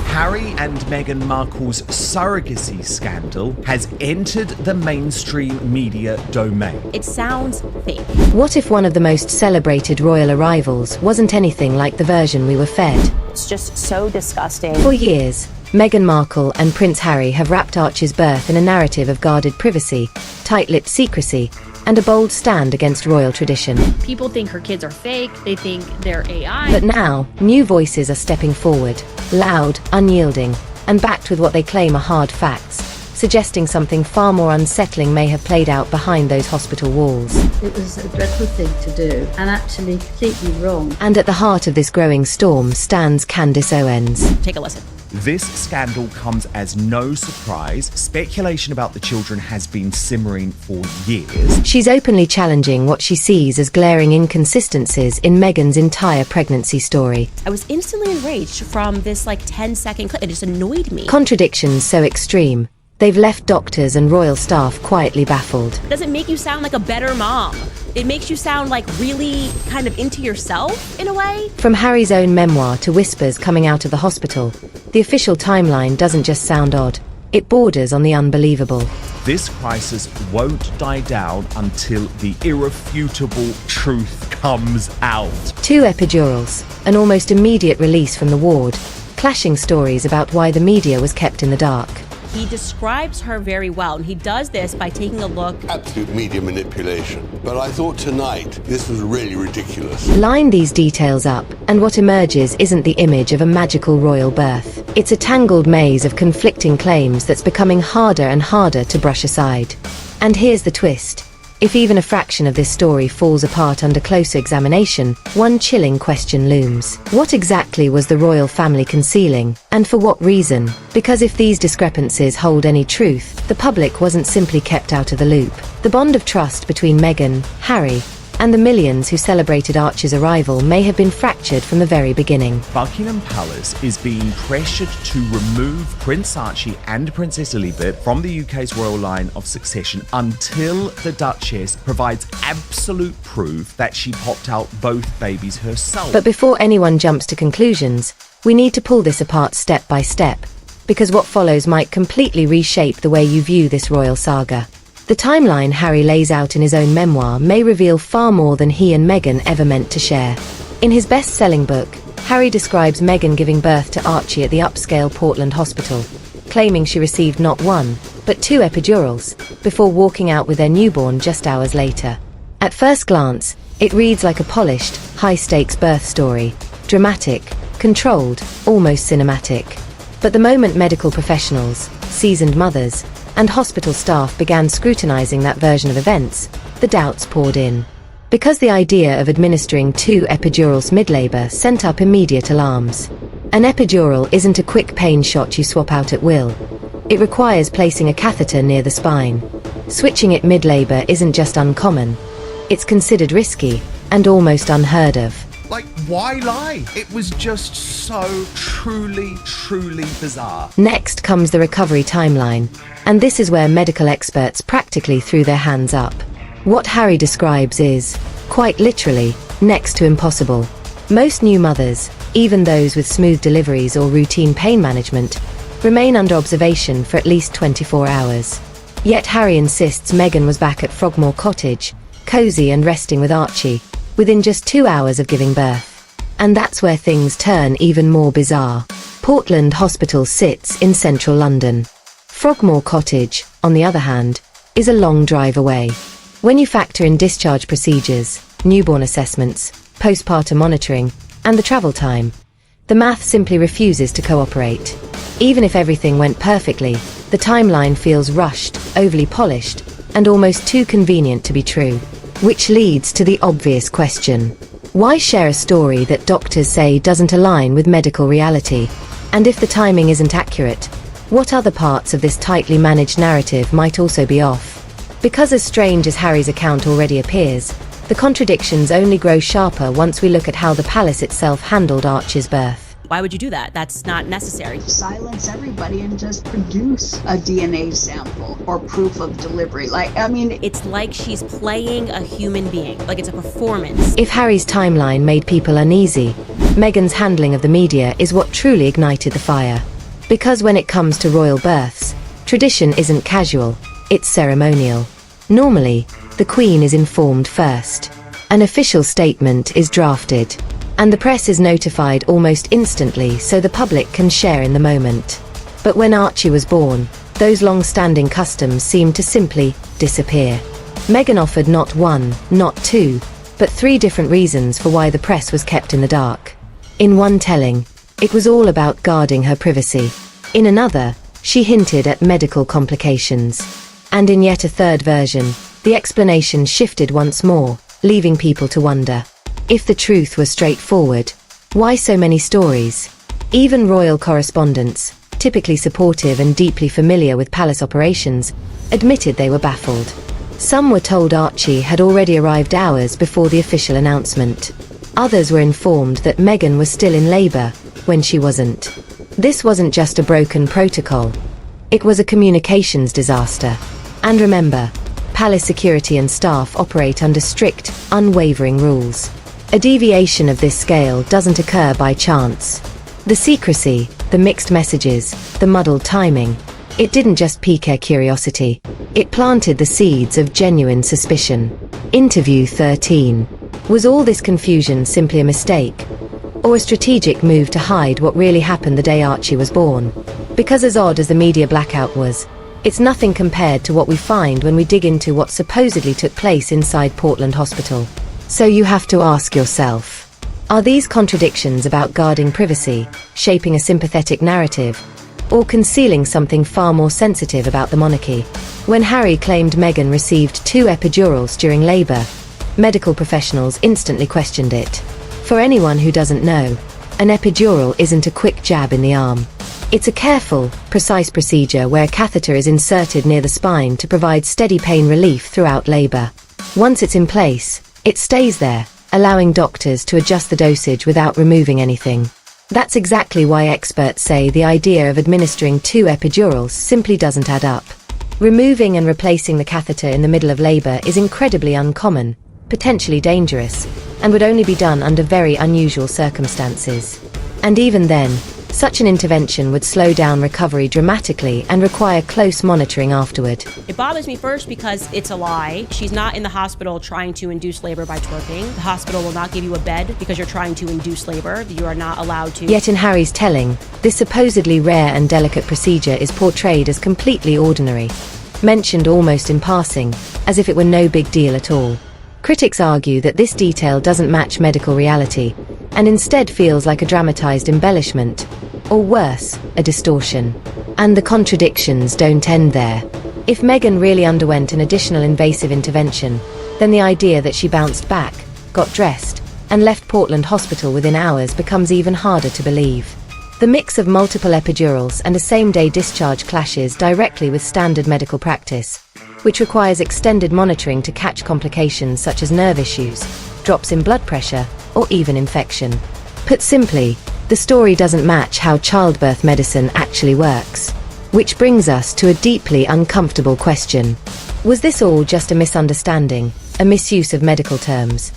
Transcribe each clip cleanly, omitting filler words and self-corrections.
Harry and Meghan Markle's surrogacy scandal has entered the mainstream media domain. It sounds fake. What if one of the most celebrated royal arrivals wasn't anything like the version we were fed? It's just so disgusting. For years, Meghan Markle and Prince Harry have wrapped Archie's birth in a narrative of guarded privacy, tight-lipped secrecy, and a bold stand against royal tradition. People think her kids are fake, they think they're AI. But now, new voices are stepping forward, loud, unyielding, and backed with what they claim are hard facts, suggesting something far more unsettling may have played out behind those hospital walls. It was a dreadful thing to do, and actually completely wrong. And at the heart of this growing storm stands Candace Owens. Take a listen. This scandal comes as no surprise. Speculation about the children has been simmering for years. She's openly challenging what she sees as glaring inconsistencies in Meghan's entire pregnancy story. I was instantly enraged from this 10-second clip. It just annoyed me. Contradictions so extreme, they've left doctors and royal staff quietly baffled. It doesn't make you sound like a better mom. It makes you sound like really kind of into yourself in a way. From Harry's own memoir to whispers coming out of the hospital, the official timeline doesn't just sound odd, it borders on the unbelievable. This crisis won't die down until the irrefutable truth comes out. 2 epidurals, an almost immediate release from the ward, clashing stories about why the media was kept in the dark. He describes her very well, and he does this by taking a look. Absolute media manipulation. But I thought tonight this was really ridiculous. Line these details up, and what emerges isn't the image of a magical royal birth. It's a tangled maze of conflicting claims that's becoming harder and harder to brush aside. And here's the twist. If even a fraction of this story falls apart under closer examination, one chilling question looms. What exactly was the royal family concealing, and for what reason? Because if these discrepancies hold any truth, the public wasn't simply kept out of the loop. The bond of trust between Meghan, Harry, and the millions who celebrated Archie's arrival may have been fractured from the very beginning. Buckingham Palace is being pressured to remove Prince Archie and Princess Elizabeth from the UK's royal line of succession until the Duchess provides absolute proof that she popped out both babies herself. But before anyone jumps to conclusions, we need to pull this apart step by step, because what follows might completely reshape the way you view this royal saga. The timeline Harry lays out in his own memoir may reveal far more than he and Meghan ever meant to share. In his best-selling book, Harry describes Meghan giving birth to Archie at the upscale Portland hospital, claiming she received not 1, but 2 epidurals, before walking out with their newborn just hours later. At first glance, it reads like a polished, high-stakes birth story, dramatic, controlled, almost cinematic. But the moment medical professionals, seasoned mothers, and hospital staff began scrutinizing that version of events, the doubts poured in. Because the idea of administering 2 epidurals mid-labor sent up immediate alarms. An epidural isn't a quick pain shot you swap out at will. It requires placing a catheter near the spine. Switching it mid-labor isn't just uncommon, it's considered risky and almost unheard of. Why lie? It was just so truly bizarre. Next comes the recovery timeline, and this is where medical experts practically threw their hands up. What Harry describes is, quite literally, next to impossible. Most new mothers, even those with smooth deliveries or routine pain management, remain under observation for at least 24 hours. Yet Harry insists Meghan was back at Frogmore Cottage, cozy and resting with Archie, within just 2 hours of giving birth. And that's where things turn even more bizarre. Portland Hospital sits in central London. Frogmore Cottage, on the other hand, is a long drive away. When you factor in discharge procedures, newborn assessments, postpartum monitoring, and the travel time, the math simply refuses to cooperate. Even if everything went perfectly, the timeline feels rushed, overly polished, and almost too convenient to be true. Which leads to the obvious question. Why share a story that doctors say doesn't align with medical reality? And if the timing isn't accurate, what other parts of this tightly managed narrative might also be off? Because as strange as Harry's account already appears, the contradictions only grow sharper once we look at how the palace itself handled Archie's birth. Why would you do that? That's not necessary. Silence everybody and just produce a DNA sample or proof of delivery. It's like she's playing a human being, like it's a performance. If Harry's timeline made people uneasy, Meghan's handling of the media is what truly ignited the fire. Because when it comes to royal births, tradition isn't casual, it's ceremonial. Normally, the Queen is informed first. An official statement is drafted, and the press is notified almost instantly so the public can share in the moment. But when Archie was born, those long-standing customs seemed to simply disappear. Meghan offered not one, not two, but 3 different reasons for why the press was kept in the dark. In one telling, it was all about guarding her privacy. In another, she hinted at medical complications. And in yet a third version, the explanation shifted once more, leaving people to wonder. If the truth was straightforward, why so many stories? Even royal correspondents, typically supportive and deeply familiar with palace operations, admitted they were baffled. Some were told Archie had already arrived hours before the official announcement. Others were informed that Meghan was still in labour, when she wasn't. This wasn't just a broken protocol. It was a communications disaster. And remember, palace security and staff operate under strict, unwavering rules. A deviation of this scale doesn't occur by chance. The secrecy, the mixed messages, the muddled timing, it didn't just pique her curiosity. It planted the seeds of genuine suspicion. Interview 13. Was all this confusion simply a mistake? Or a strategic move to hide what really happened the day Archie was born? Because as odd as the media blackout was, it's nothing compared to what we find when we dig into what supposedly took place inside Portland Hospital. So you have to ask yourself, are these contradictions about guarding privacy, shaping a sympathetic narrative, or concealing something far more sensitive about the monarchy? When Harry claimed Meghan received 2 epidurals during labour, medical professionals instantly questioned it. For anyone who doesn't know, an epidural isn't a quick jab in the arm. It's a careful, precise procedure where a catheter is inserted near the spine to provide steady pain relief throughout labour. Once it's in place, it stays there, allowing doctors to adjust the dosage without removing anything. That's exactly why experts say the idea of administering 2 epidurals simply doesn't add up. Removing and replacing the catheter in the middle of labour is incredibly uncommon, potentially dangerous, and would only be done under very unusual circumstances. And even then, such an intervention would slow down recovery dramatically and require close monitoring afterward. It bothers me first because it's a lie. She's not in the hospital trying to induce labor by twerking. The hospital will not give you a bed because you're trying to induce labor. You are not allowed to. Yet in Harry's telling, this supposedly rare and delicate procedure is portrayed as completely ordinary, mentioned almost in passing, as if it were no big deal at all. Critics argue that this detail doesn't match medical reality, and instead feels like a dramatized embellishment, or worse, a distortion. And the contradictions don't end there. If Meghan really underwent an additional invasive intervention, then the idea that she bounced back, got dressed, and left Portland Hospital within hours becomes even harder to believe. The mix of multiple epidurals and a same-day discharge clashes directly with standard medical practice, which requires extended monitoring to catch complications such as nerve issues, drops in blood pressure, or even infection. Put simply, the story doesn't match how childbirth medicine actually works. Which brings us to a deeply uncomfortable question. Was this all just a misunderstanding, a misuse of medical terms?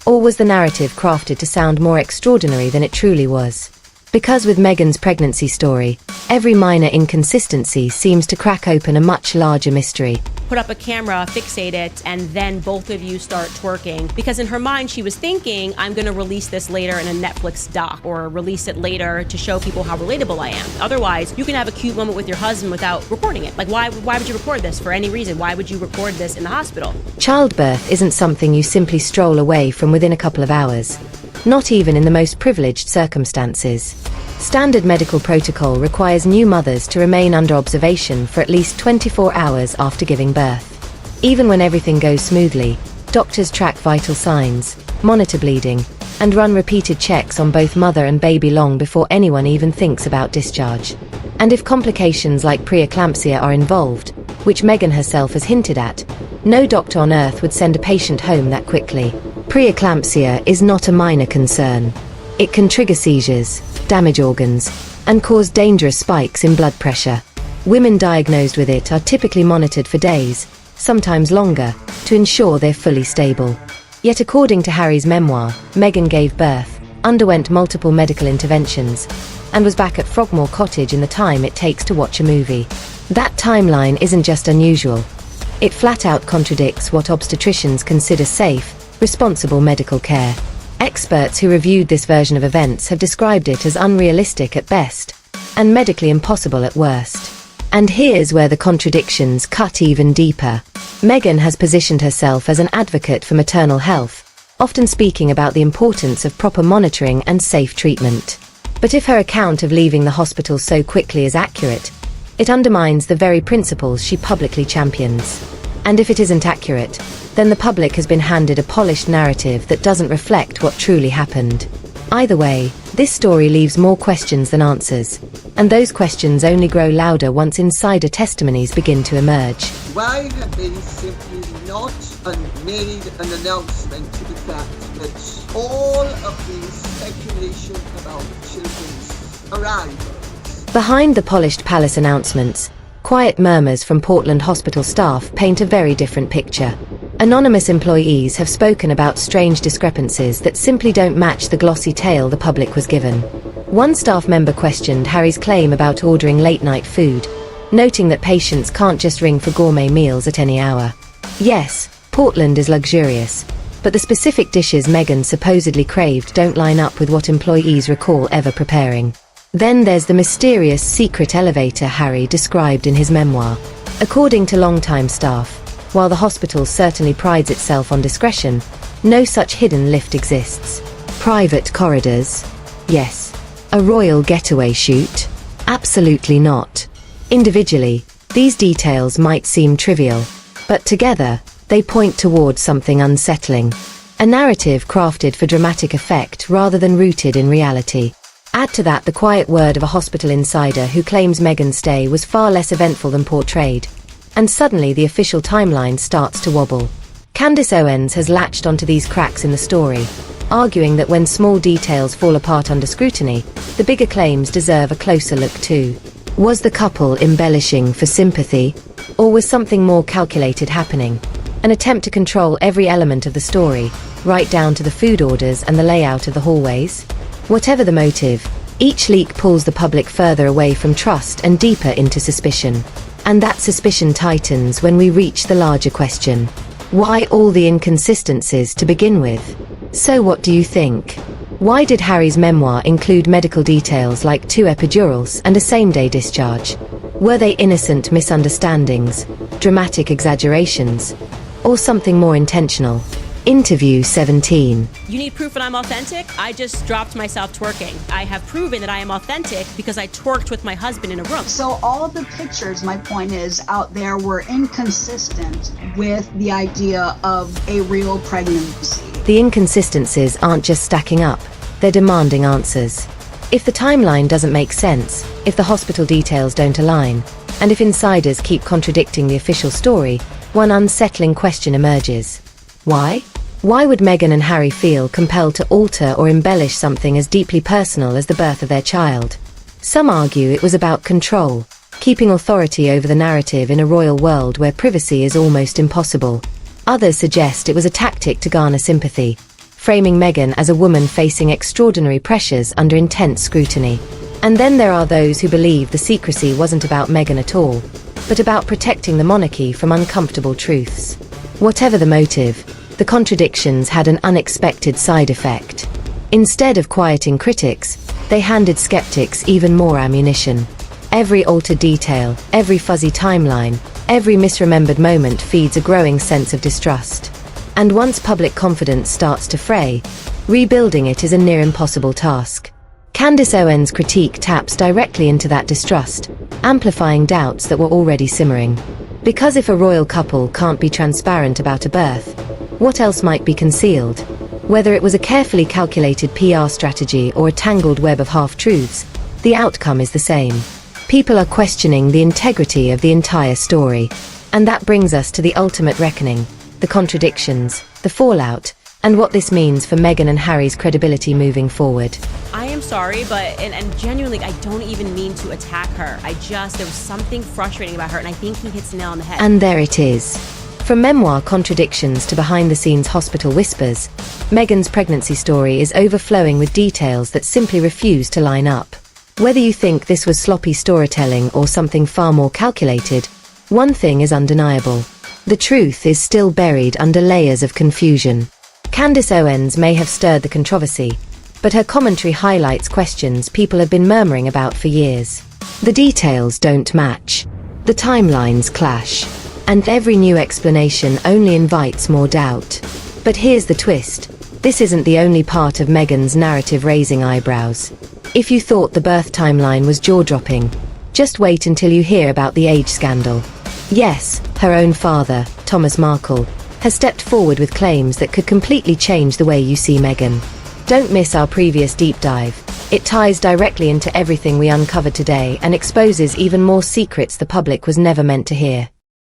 Or was the narrative crafted to sound more extraordinary than it truly was? Because with Meghan's pregnancy story, every minor inconsistency seems to crack open a much larger mystery. Put up a camera, fixate it, and then both of you start twerking. Because in her mind, she was thinking, I'm gonna release this later in a Netflix doc, or release it later to show people how relatable I am. Otherwise, you can have a cute moment with your husband without recording it. Like, why would you record this for any reason? Why would you record this in the hospital? Childbirth isn't something you simply stroll away from within a couple of hours. Not even in the most privileged circumstances. Standard medical protocol requires new mothers to remain under observation for at least 24 hours after giving birth. Even when everything goes smoothly, doctors track vital signs, monitor bleeding, and run repeated checks on both mother and baby long before anyone even thinks about discharge. And if complications like preeclampsia are involved, which Meghan herself has hinted at, no doctor on earth would send a patient home that quickly. Preeclampsia is not a minor concern. It can trigger seizures, damage organs, and cause dangerous spikes in blood pressure. Women diagnosed with it are typically monitored for days, sometimes longer, to ensure they're fully stable. Yet according to Harry's memoir, Meghan gave birth, underwent multiple medical interventions, and was back at Frogmore Cottage in the time it takes to watch a movie. That timeline isn't just unusual. It flat out contradicts what obstetricians consider safe, responsible medical care. Experts who reviewed this version of events have described it as unrealistic at best, and medically impossible at worst. And here's where the contradictions cut even deeper. Meghan has positioned herself as an advocate for maternal health, often speaking about the importance of proper monitoring and safe treatment. But if her account of leaving the hospital so quickly is accurate, it undermines the very principles she publicly champions. And if it isn't accurate, then the public has been handed a polished narrative that doesn't reflect what truly happened. Either way, this story leaves more questions than answers, and those questions only grow louder once insider testimonies begin to emerge. Why have they simply not made an announcement to the fact that all of the speculation about children's arrivals? Behind the polished palace announcements, quiet murmurs from Portland hospital staff paint a very different picture. Anonymous employees have spoken about strange discrepancies that simply don't match the glossy tale the public was given. One staff member questioned Harry's claim about ordering late-night food, noting that patients can't just ring for gourmet meals at any hour. Yes, Portland is luxurious, but the specific dishes Meghan supposedly craved don't line up with what employees recall ever preparing. Then there's the mysterious secret elevator Harry described in his memoir. According to longtime staff, while the hospital certainly prides itself on discretion, no such hidden lift exists. Private corridors? Yes. A royal getaway chute? Absolutely not. Individually, these details might seem trivial, but together, they point towards something unsettling. A narrative crafted for dramatic effect rather than rooted in reality. Add to that the quiet word of a hospital insider who claims Meghan's stay was far less eventful than portrayed, and suddenly the official timeline starts to wobble. Candace Owens has latched onto these cracks in the story, arguing that when small details fall apart under scrutiny, the bigger claims deserve a closer look too. Was the couple embellishing for sympathy, or was something more calculated happening? An attempt to control every element of the story, right down to the food orders and the layout of the hallways? Whatever the motive, each leak pulls the public further away from trust and deeper into suspicion. And that suspicion tightens when we reach the larger question. Why all the inconsistencies to begin with? So what do you think? Why did Harry's memoir include medical details like 2 epidurals and a same-day discharge? Were they innocent misunderstandings, dramatic exaggerations, or something more intentional? Interview 17. You need proof that I'm authentic? I just dropped myself twerking. I have proven that I am authentic because I twerked with my husband in a room. So all of the pictures, my point is, out there were inconsistent with the idea of a real pregnancy. The inconsistencies aren't just stacking up, they're demanding answers. If the timeline doesn't make sense, if the hospital details don't align, and if insiders keep contradicting the official story, one unsettling question emerges. Why? Why would Meghan and Harry feel compelled to alter or embellish something as deeply personal as the birth of their child? Some argue it was about control, keeping authority over the narrative in a royal world where privacy is almost impossible. Others suggest it was a tactic to garner sympathy, framing Meghan as a woman facing extraordinary pressures under intense scrutiny. And then there are those who believe the secrecy wasn't about Meghan at all, but about protecting the monarchy from uncomfortable truths. Whatever the motive, the contradictions had an unexpected side effect. Instead of quieting critics, they handed skeptics even more ammunition. Every altered detail, every fuzzy timeline, every misremembered moment feeds a growing sense of distrust. And once public confidence starts to fray, rebuilding it is a near impossible task. Candace Owens' critique taps directly into that distrust, amplifying doubts that were already simmering. Because if a royal couple can't be transparent about a birth, what else might be concealed? Whether it was a carefully calculated PR strategy or a tangled web of half-truths, the outcome is the same. People are questioning the integrity of the entire story. And that brings us to the ultimate reckoning, the contradictions, the fallout, and what this means for Meghan and Harry's credibility moving forward. I am sorry, but, and genuinely, I don't even mean to attack her. There was something frustrating about her, and I think he hits the nail on the head. And there it is. From memoir contradictions to behind-the-scenes hospital whispers, Meghan's pregnancy story is overflowing with details that simply refuse to line up. Whether you think this was sloppy storytelling or something far more calculated, one thing is undeniable. The truth is still buried under layers of confusion. Candace Owens may have stirred the controversy, but her commentary highlights questions people have been murmuring about for years. The details don't match. The timelines clash. And every new explanation only invites more doubt. But here's the twist. This isn't the only part of Meghan's narrative raising eyebrows. If you thought the birth timeline was jaw-dropping, just wait until you hear about the age scandal. Yes, her own father, Thomas Markle, has stepped forward with claims that could completely change the way you see Meghan. Don't miss our previous deep dive. It ties directly into everything we uncovered today and exposes even more secrets the public was never meant to hear.